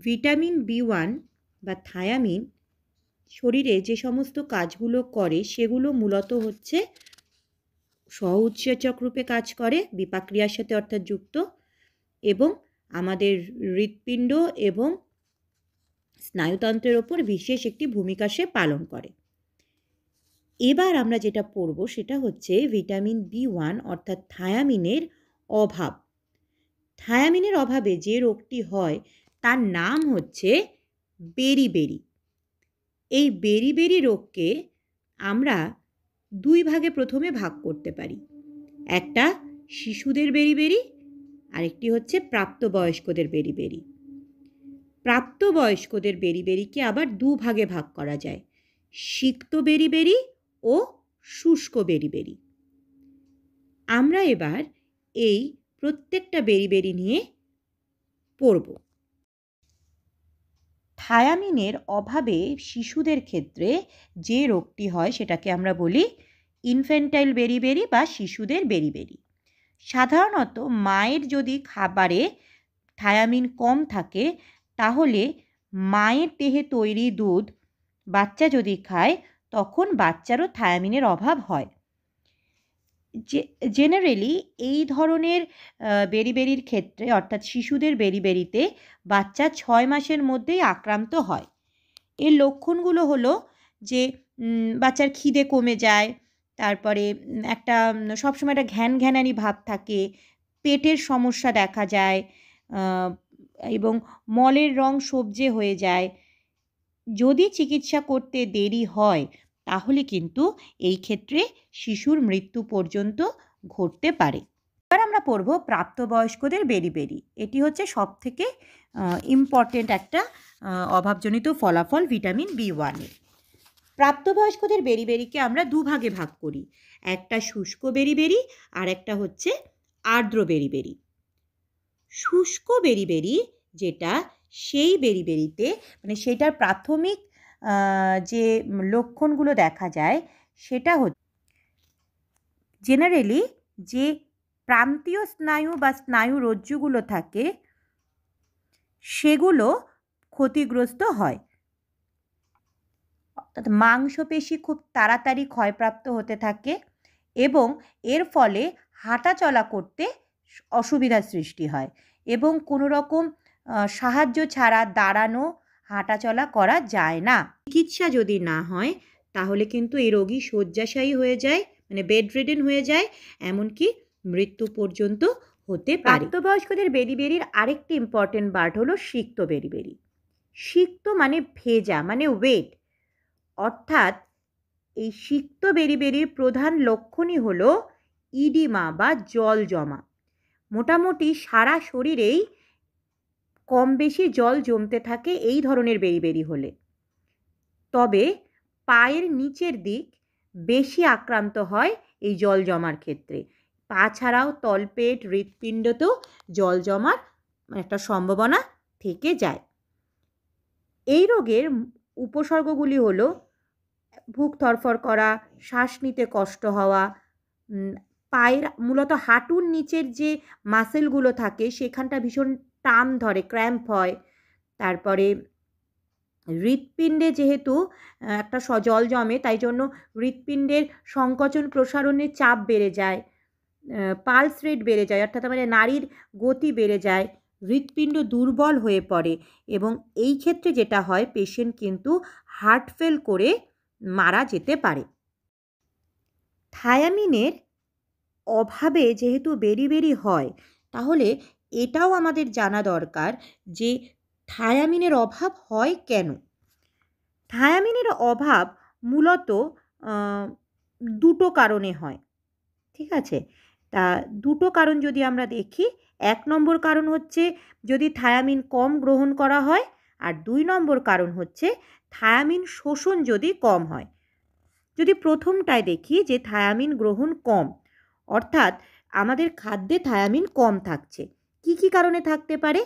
Vitamin B one বা thymine শরীরে যে সমস্ত কাজগুলো করে সেগুলো মূলত হচ্ছে সহ-উৎসেচক রূপে কাজ করে বিপাক ক্রিয়ার সাথে অর্থাৎ যুক্ত, এবং আমাদের হৃৎপিণ্ড এবং স্নায়ুতন্ত্রের ওপর বিশেষ একটি ভূমিকা সে পালন করে। এবার আমরা যেটা পড়ব সেটা হচ্ছে ভিটামিন বি1 অর্থাৎ থায়ামিনের অভাব। থায়ামিনের অভাবে যে রোগটি হয় তার নাম হচ্ছে বেরি-বেরি। এই বেরি-বেরি রোগকে আমরা দুই ভাগে প্রথমে ভাগ করতে পারি। একটা শিশুদের বেরি-বেরি, আরেকটি হচ্ছে প্রাপ্তবয়স্কদের বেরি-বেরি। প্রাপ্তবয়স্কদের বেরি-বেরিকে আবার দুভাগে ভাগ করা যায়, সিক্ত বেরি-বেরি ও শুষ্ক বেরি-বেরি। আমরা এবার এই প্রত্যেকটা বেরি-বেরি নিয়ে পড়ব। থায়ামিনের অভাবে শিশুদের ক্ষেত্রে যে রোগটি হয় সেটাকে আমরা বলি ইনফ্যান্টাইল বেরি-বেরি বা শিশুদের বেরি-বেরি। সাধারণত মায়ের যদি খাবারে থায়ামিন কম থাকে তাহলে মায়ের দেহে তৈরি দুধ বাচ্চা যদি খায় তখন বাচ্চারও থায়ামিনের অভাব হয়। জেনারেলি এই ধরনের বেরি-বেরির ক্ষেত্রে অর্থাৎ শিশুদের বেরি-বেরিতে বাচ্চা 6 মাসের মধ্যেই আক্রান্ত হয়। এর লক্ষণগুলো হলো যে বাচ্চার খিদে কমে যায়, তারপরে একটা সবসময় একটা ঘ্যানঘ্যানানি ভাব থাকে, পেটের সমস্যা দেখা যায়, এবং মলের রং সবজে হয়ে যায়। যদি চিকিৎসা করতে দেরি হয় তাহলে কিন্তু এই ক্ষেত্রে শিশুর মৃত্যু পর্যন্ত ঘটতে পারে। এবার আমরা পড়ব প্রাপ্তবয়স্কদের বেরি-বেরি। এটি হচ্ছে সবথেকে ইম্পর্টেন্ট একটা অভাবজনিত ফলাফল ভিটামিন বি1-এর। প্রাপ্তবয়স্কদের বেরি-বেরিকে আমরা দুভাগে ভাগ করি, একটা শুষ্ক বেরি-বেরি আর একটা হচ্ছে আর্দ্র বেরি-বেরি। শুষ্ক বেরি-বেরি যেটা, সেই বেরি-বেরিতে মানে সেটার প্রাথমিক যে লক্ষণগুলো দেখা যায় সেটা হচ্ছে জেনারেলি যে প্রান্তীয় স্নায়ু বা স্নায়ু রজ্জুগুলো থাকে সেগুলো ক্ষতিগ্রস্ত হয়, অর্থাৎ মাংসপেশি খুব তাড়াতাড়ি ক্ষয়প্রাপ্ত হতে থাকে এবং এর ফলে হাঁটা চলা করতে অসুবিধার সৃষ্টি হয় এবং কোনো রকম সাহায্য ছাড়া দাঁড়ানো হাঁটাচলা করা যায় না। চিকিৎসা যদি না হয় তাহলে কিন্তু এই রোগী শয্যাশায়ী হয়ে যায়, মানে বেডরিডেন হয়ে যায়, এমনকি মৃত্যু পর্যন্ত হতে পারে। প্রাপ্তবয়স্কদের বেরি-বেরির আরেকটি ইম্পর্টেন্ট ওয়ার্ড হলো সিক্ত বেরি-বেরি। সিক্ত মানে ভেজা, মানে ওয়েট, অর্থাৎ এই সিক্ত বেরি-বেরির প্রধান লক্ষণই হলো ইডিমা বা জল জমা। মোটামুটি সারা শরীরেই কম বেশি জল জমতে থাকে এই ধরনের বেরি-বেরি হলে। তবে পায়ের নিচের দিক বেশি আক্রান্ত হয় এই জল জমার ক্ষেত্রে। পা ছাড়াও তলপেট, হৃৎপিণ্ডতেও জল জমার একটা সম্ভাবনা থেকে যায়। এই রোগের উপসর্গগুলি হলো বুক ধড়ফড় করা, শ্বাস নিতে কষ্ট হওয়া, পায়ের মূলত হাঁটুর নিচের যে মাসেলগুলো থাকে সেখানটা ভীষণ টান ধরে, ক্র্যাম্প হয়। তারপরে হৃৎপিণ্ডে যেহেতু একটা জল জমে তাই জন্য হৃৎপিণ্ডের সংকোচন প্রসারণের চাপ বেড়ে যায়, পালস রেট বেড়ে যায়, অর্থাৎ মানে নাড়ির গতি বেড়ে যায়, হৃৎপিণ্ড দুর্বল হয়ে পড়ে এবং এই ক্ষেত্রে যেটা হয় পেশেন্ট কিন্তু হার্ট ফেল করে মারা যেতে পারে। থায়ামিনের অভাবে যেহেতু বেরি-বেরি হয় তাহলে এটাও আমাদের জানা দরকার যে থায়ামিনের অভাব হয় কেন। থায়ামিনের অভাব মূলত দুটো কারণে হয়, ঠিক আছে? তা দুটো কারণ যদি আমরা দেখি, 1 নম্বর কারণ হচ্ছে যদি থায়ামিন কম গ্রহণ করা হয়, আর 2 নম্বর কারণ হচ্ছে থায়ামিন শোষণ যদি কম হয়। যদি প্রথমটায় দেখি যে থায়ামিন গ্রহণ কম, অর্থাৎ আমাদের খাদ্যে থায়ামিন কম থাকছে, কি কি কারণে থাকতে পারে?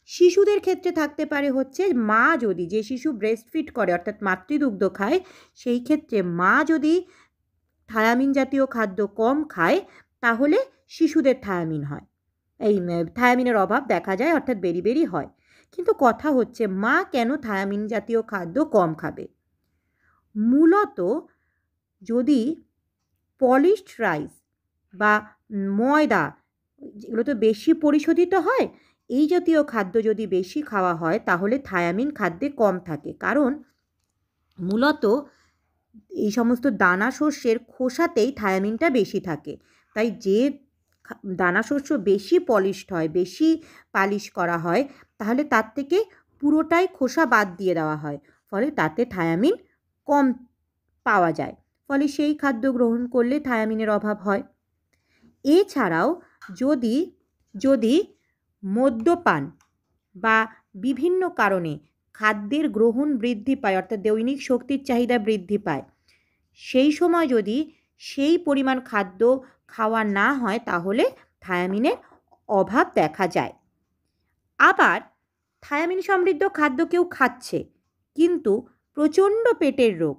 শিশুদের ক্ষেত্রে থাকতে পারে হচ্ছে মা যদি, যে শিশু ব্রেস্ট ফিড করে অর্থাৎ মাতৃদুগ্ধ খায়, সেই ক্ষেত্রে মা যদি থায়ামিন জাতীয় খাদ্য কম খায় তাহলে শিশুদের থায়ামিন হয়, এই থায়ামিনের অভাব দেখা যায়, অর্থাৎ বেরি-বেরি হয়। কিন্তু কথা হচ্ছে মা কেন থায়ামিন জাতীয় খাদ্য কম খাবে? মূলত যদি পলিশড রাইস বা ময়দা, যেগুলো তো বেশি পরিশোধিত হয়, এই জাতীয় খাদ্য যদি বেশি খাওয়া হয় তাহলে থায়ামিন খাদ্যে কম থাকে। কারণ মূলত এই সমস্ত দানা শস্যের খোসাতেই থায়ামিনটা বেশি থাকে। তাই যে দানা শস্য বেশি পলিশড হয়, বেশি পালিশ করা হয়, তাহলে তার থেকে পুরোটাই খোসা বাদ দিয়ে দেওয়া হয়, ফলে তাতে থায়ামিন কম পাওয়া যায়। ফলে সেই খাদ্য গ্রহণ করলে থায়ামিনের অভাব হয়। এছাড়াও যদি যদি মদ্যপান বা বিভিন্ন কারণে খাদ্যের গ্রহণ বৃদ্ধি পায়, অর্থাৎ দৈনিক শক্তির চাহিদা বৃদ্ধি পায়, সেই সময় যদি সেই পরিমাণ খাদ্য খাওয়া না হয় তাহলে থায়ামিনের অভাব দেখা যায়। আবার থায়ামিন সমৃদ্ধ খাদ্য কেউ খাচ্ছে কিন্তু প্রচণ্ড পেটের রোগ,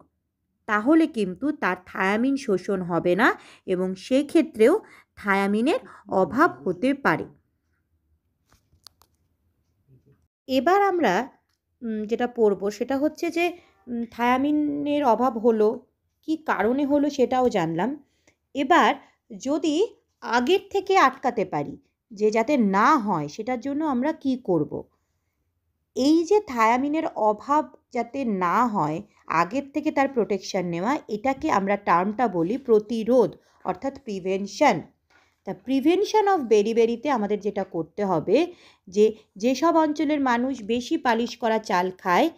তাহলে কিন্তু তার থায়ামিন শোষণ হবে না এবং সেক্ষেত্রেও থায়ামিনের অভাব হতে পারে। এবার আমরা যেটা পড়ব সেটা হচ্ছে যে থায়ামিনের অভাব হলো, কী কারণে হলো সেটাও জানলাম। এবার যদি আগের থেকে আটকাতে পারি যে যাতে না হয়, সেটার জন্য আমরা কী করব? এই যে থায়ামিনের অভাব যাতে না হয়, আগের থেকে তার প্রোটেকশন নেওয়া, এটাকে আমরা টার্মটা বলি প্রতিরোধ, অর্থাৎ প্রিভেনশন। তা প্রিভেনশন অফ বেরিবেরিতে আমাদের যেটা করতে হবে, যেসব অঞ্চলের মানুষ বেশি পালিশ করা চাল খায়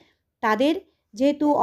তাদের যেহেতু